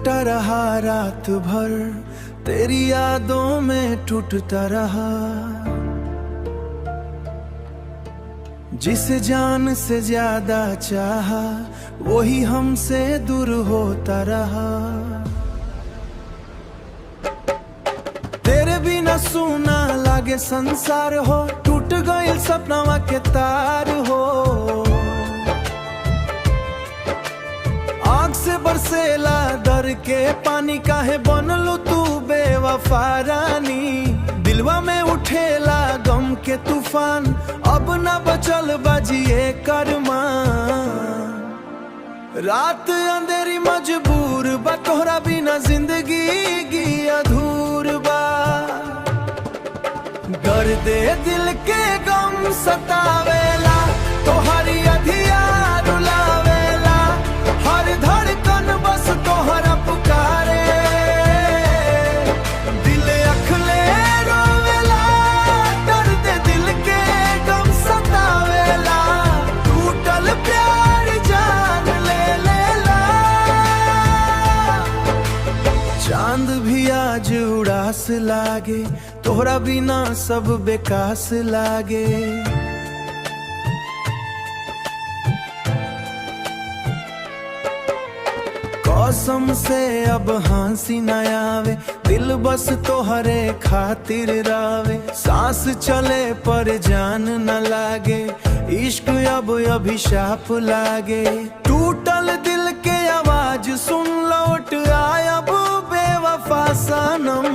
रोता रहा रात भर, तेरी यादों में टूटता रहा। जिसे जान से ज्यादा चाहा, वही हमसे दूर होता रहा। तेरे बिना सूना लागे संसार हो, टूट गइल सपनावा के तार हो। आँख से बरसेला डर के पानी, काहे बनलू तू बेवफा रानी। दिलवा में उठेला गम के तूफान, अब न बचल बजिए करमा। रात अंधेरी मजबूर बा, तोहरा बिना जिंदगी अधूर बा। दर्दे दिल के गम सतावेला, तोहरी अधिया रुलावेला। हर धड़कन बस तोहरा पुकारे, दिल अखले रोवेला। दर्दे दिल के गम सतावेला, टूटल प्यार जान ले लेला। चांद भी आज उड़ास लागे, तोहरा बिना सब बेकास लागे। कसम से अब हंसी न आवे, दिल बस तोहरे खातिर रावे। सांस चले पर जान न लागे, इश्क अब अभिशाप लागे। टूटल दिल के आवाज सुन लौट आए अब बेवफा सनम।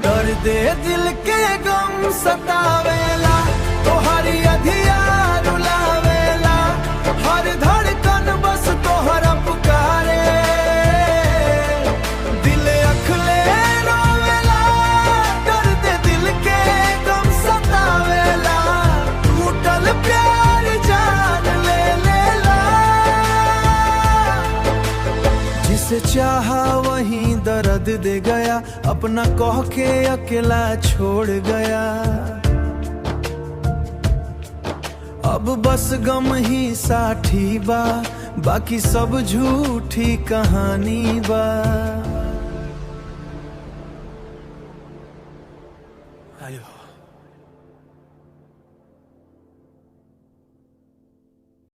दर्दे दिल के गम सतावेला, तोहरी अधिया रुलावेला। हर धड़कन बस तोहरा पुकारे, दिल अखले रोवेला। दर्दे दिल के गम सतावेला, टूटल प्यार जान ले लेला। जिसे चाहा वही दर्द दे गया, अपना कह के अकेला छोड़ गया। अब बस गम ही साथी बा, बाकी सब झूठी कहानी बा। आयो।